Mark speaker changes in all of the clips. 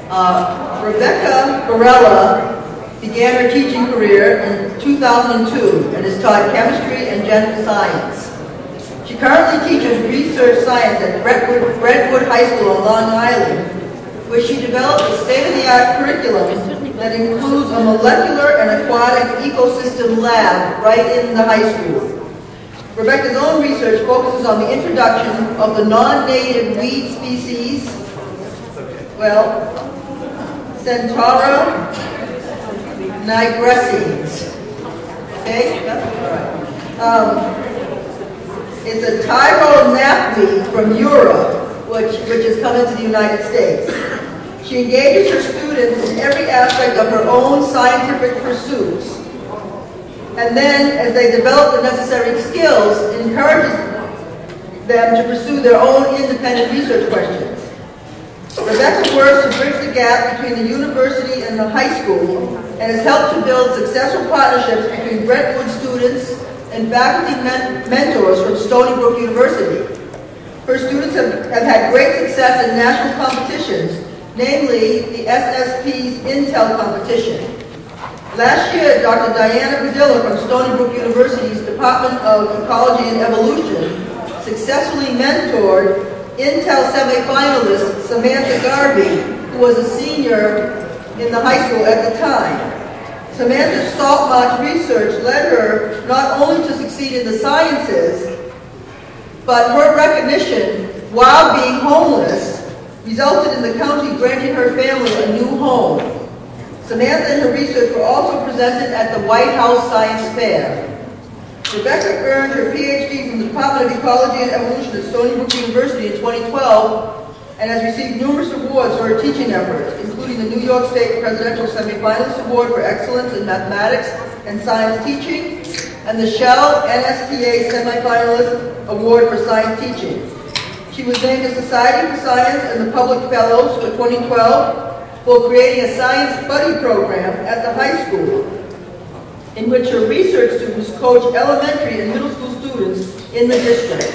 Speaker 1: Rebecca Grella began her teaching career in 2002 and has taught chemistry and general science. She currently teaches research science at Brentwood High School on Long Island, where she developed a state-of-the-art curriculum that includes a molecular and aquatic ecosystem lab right in the high school. Rebecca's own research focuses on the introduction of the non-native weed species, well, Centaurea nigrescens. Okay? All right. It's a Tyrol knapweed from Europe, which has come into the United States. She engages her students in every aspect of her own scientific pursuits, and then, as they develop the necessary skills, encourages them to pursue their own independent research questions. Rebecca works to bridge the gap between the university and the high school, and has helped to build successful partnerships between Brentwood students and faculty mentors from Stony Brook University. Her students have had great success in national competitions, namely the SSP's Intel competition. Last year, Dr. Diana Padilla from Stony Brook University's Department of Ecology and Evolution successfully mentored Intel semifinalist Samantha Garvey, who was a senior in the high school at the time. Samantha's salt marsh research led her not only to succeed in the sciences, but her recognition while being homeless resulted in the county granting her family a new home. Samantha and her research were also presented at the White House Science Fair. Rebecca earned her PhD from the Department of Ecology and Evolution at Stony Brook University in 2012 and has received numerous awards for her teaching efforts, including the New York State Presidential Semifinalist Award for Excellence in Mathematics and Science Teaching and the Shell NSTA Semifinalist Award for Science Teaching. She was named a Society for Science and the Public Fellows for 2012 for creating a science buddy program at the high school, in which her research students coach elementary and middle school students in the district.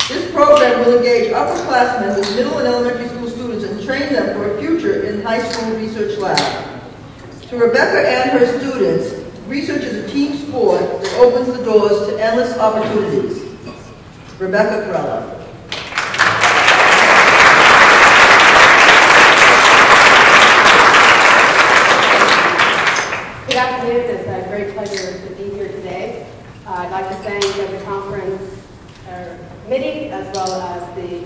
Speaker 1: This program will engage upperclassmen with middle and elementary school students and train them for a future in high school research lab. To Rebecca and her students, research is a team sport that opens the doors to endless opportunities. Rebecca Grella.
Speaker 2: Good afternoon. It's a great pleasure to be here today. I'd like to thank the conference committee as well as the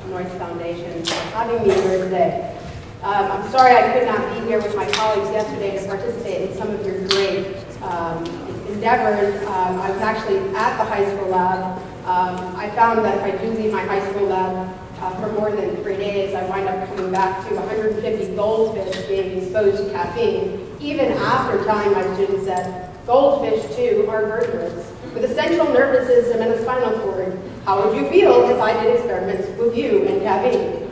Speaker 2: Noyce Foundation for having me here today. I'm sorry I could not be here with my colleagues yesterday to participate in some of your great endeavors. I was actually at the high school lab. I found that if I do leave my high school lab for more than 3 days, I wind up coming back to 150 goldfish being exposed to caffeine, even after telling my students that goldfish, too, are vertebrates with a central nervous system and a spinal cord. How would you feel if I did experiments with you and caffeine?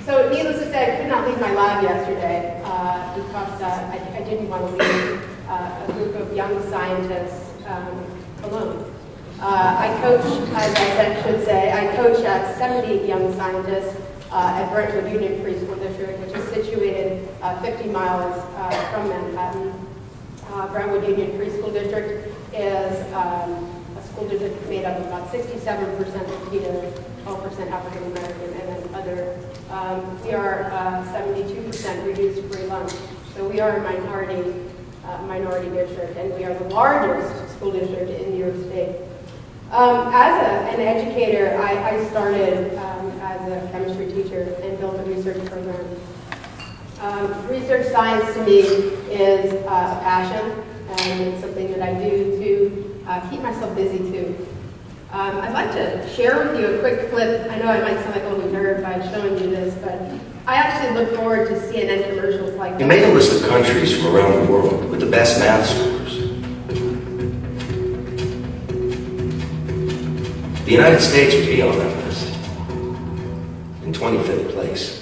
Speaker 2: So needless to say, I could not leave my lab yesterday because I didn't want to leave a group of young scientists alone. I coach, as I should say, I coach 70 young scientists at Brentwood Union Preschool District, which is situated 50 miles from Manhattan. Brentwood Union Preschool District is a school district made up of about 67% Latino, 12% African American, and then other. We are 72% reduced free lunch, so we are a minority district, and we are the largest school district in New York State. As an educator, I started as a chemistry teacher and built a research program. Research science to me is a passion, and it's something that I do to keep myself busy too. I'd like to share with you a quick clip. I know I might sound like a little nerd by showing you this, but I actually look forward to CNN commercials like that.
Speaker 3: We made a list of countries from around the world with the best math scores. The United States would be on that list, in 25th place.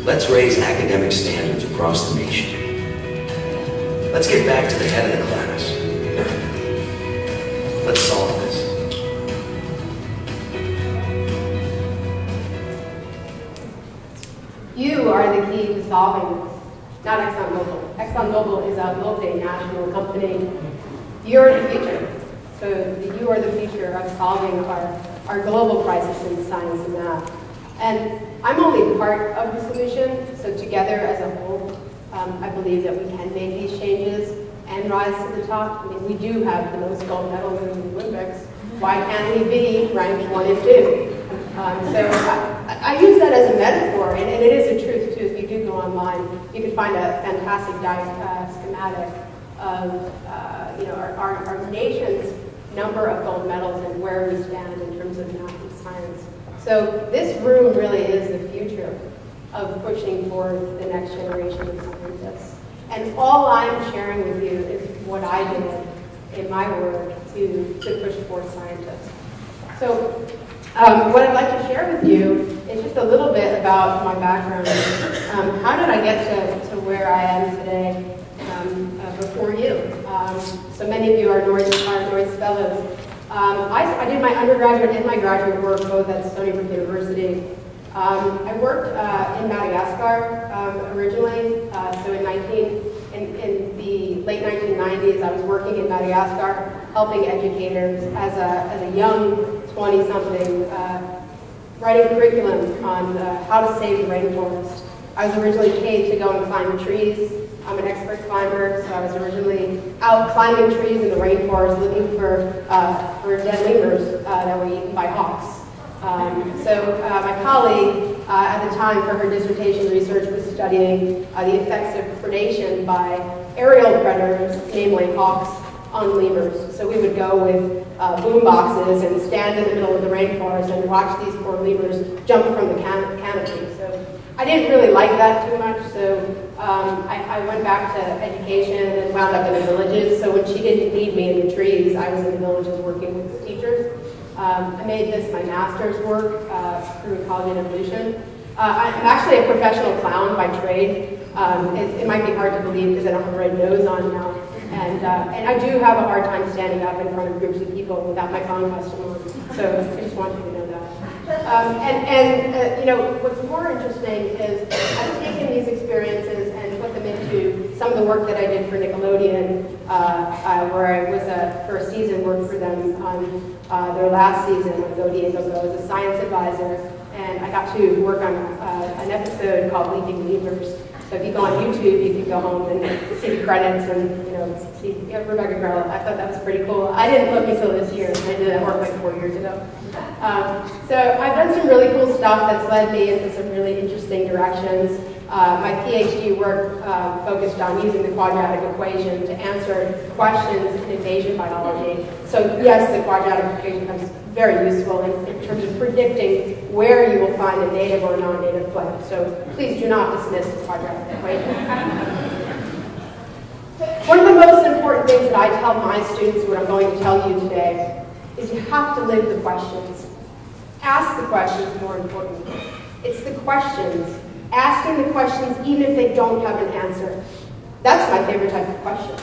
Speaker 3: Let's raise academic standards across the nation. Let's get back to the head of the class. Let's solve this.
Speaker 2: You are the key to solving this, not ExxonMobil. ExxonMobil is a multinational company. You're the future. So you are the future of solving our global crisis in science and math. And I'm only part of the solution, so together as a whole, I believe that we can make these changes and rise to the top. I mean, we do have the most gold medals in the Olympics. Why can't we be ranked 1 and 2? So I use that as a metaphor, and it is a truth too. If you do go online, you can find a fantastic schematic of our nation's number of gold medals and where we stand in terms of math and science. So this room really is the future of pushing forward the next generation of scientists. And all I'm sharing with you is what I did in my work to push forward scientists. So what I'd like to share with you is just a little bit about my background. How did I get to where I am today before you? So many of you are Noyce fellows. I did my undergraduate and my graduate work both at Stony Brook University. I worked in Madagascar originally, so in the late 1990s I was working in Madagascar helping educators as a young 20-something writing curriculum on how to save the rainforest. I was originally paid to go and climb trees. I'm an expert climber, so I was originally out climbing trees in the rainforest looking for dead lemurs that were eaten by hawks. So my colleague at the time for her dissertation research was studying the effects of predation by aerial predators, namely hawks, on lemurs. So we would go with boom boxes and stand in the middle of the rainforest and watch these poor lemurs jump from the canopy. So I didn't really like that too much, so I went back to education and wound up in the villages. So when she didn't need me in the trees, I was in the villages working with the teachers. I made this my master's work through ecology and evolution. I'm actually a professional clown by trade. It might be hard to believe because I don't have a red nose on now. And I do have a hard time standing up in front of groups of people without my clown costume on. So I just want you to know that. You know, what's more interesting is I've taken these experiences and put them into some of the work that I did for Nickelodeon, where I was for a season worked for them on their last season of Go Diego Go as a science advisor, and I got to work on an episode called Leaping Lemurs. So if you go on YouTube, you can go home and see the credits and see Rebecca Grella. I thought that was pretty cool. I didn't look until this year. I did that work like 4 years ago. So I've done some really cool stuff that's led me into some really interesting directions. My PhD work focused on using the quadratic equation to answer questions in invasion biology. So yes, the quadratic equation becomes very useful in terms of predicting where you will find a native or non-native plant. So please do not dismiss the quadratic equation. One of the most important things that I tell my students, what I'm going to tell you today, is you have to live the questions. Ask the questions, more importantly. It's the questions. Asking the questions even if they don't have an answer. That's my favorite type of question.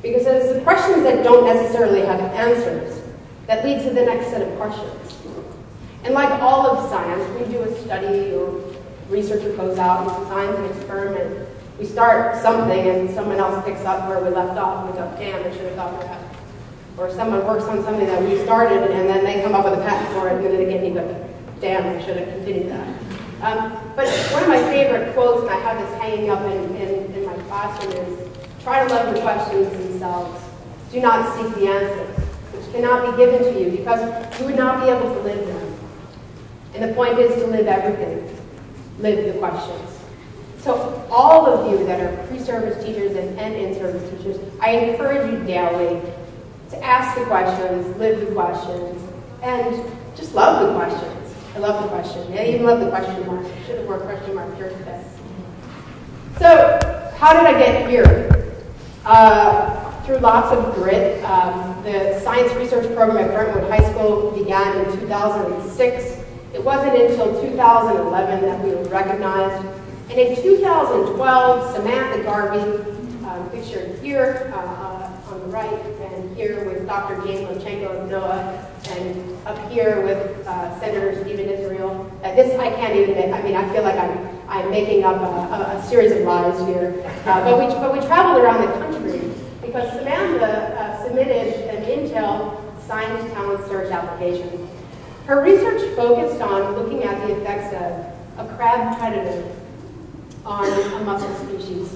Speaker 2: Because it's the questions that don't necessarily have answers that lead to the next set of questions. And like all of science, we do a study or researcher goes out and designs an experiment. We start something and someone else picks up where we left off and we go, damn, I should have thought of that. Or someone works on something that we started and then they come up with a patent for it and then again you go, damn, I should have continued that. But one of my favorite quotes, and I have this hanging up in my classroom, is try to love the questions themselves. Do not seek the answers, which cannot be given to you because you would not be able to live them. And the point is to live everything. Live the questions. So all of you that are pre-service teachers and in-service teachers, I encourage you daily to ask the questions, live the questions, and just love the questions. I love the question. I even love the question mark. I should have wore a question mark here today. So, how did I get here? Through lots of grit. The science research program at Brentwood High School began in 2006. It wasn't until 2011 that we were recognized. And in 2012, Samantha Garvey, pictured here on the right, and here with Dr. James Lomchenko of NOAA, and up here with Senator Stephen Israel This I can't even admit. I mean, I feel like I'm making up a series of lies here. But we traveled around the country because Samantha submitted an Intel Science Talent Search application. Her research focused on looking at the effects of a crab predator on a mussel species.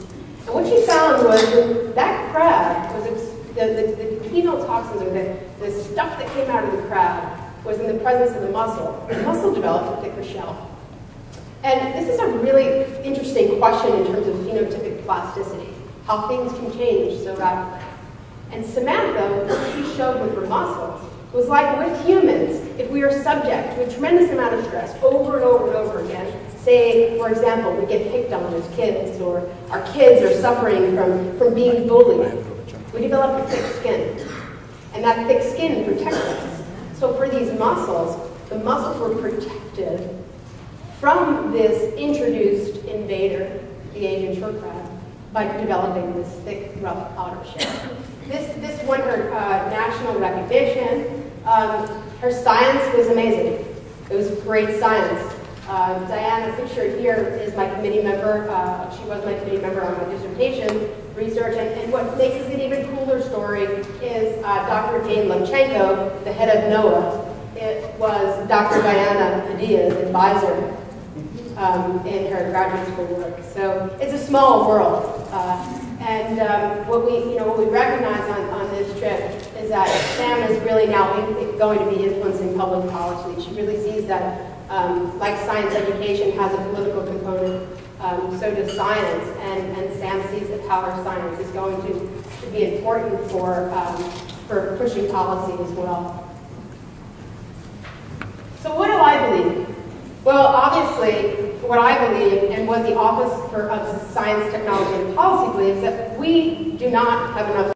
Speaker 2: And what she found was that crab was the chenotoxins, or the stuff that came out of the crab, was in the presence of the mussel. The mussel developed a thicker shell. And this is a really interesting question in terms of phenotypic plasticity, how things can change so rapidly. And Samantha, what she showed with her mussels, was like with humans, if we are subject to a tremendous amount of stress over and over and over again, say, for example, we get picked on as kids, or our kids are suffering from being bullied, we develop a thick skin. And that thick skin protects us. So for these mussels, the mussels were protected from this introduced invader, the Asian short crab, by developing this thick, rough outer shell. This won her national recognition. Her science was amazing. It was great science. Diana, pictured here, is my committee member. She was my committee member on my dissertation research. And what makes this an even cooler story is Dr. Jane Lemchenko, the head of NOAA. It was Dr. Diana Padilla's advisor in her graduate school work. So it's a small world. What we recognize on this trip is that Sam is really now going to be influencing public policy. She really sees that, like science education has a political component, so does science, and Sam sees that how our science is going to be important for pushing policy as well. So what do I believe? Well, obviously, what I believe and what the Office of Science, Technology, and Policy believes, that we do not have enough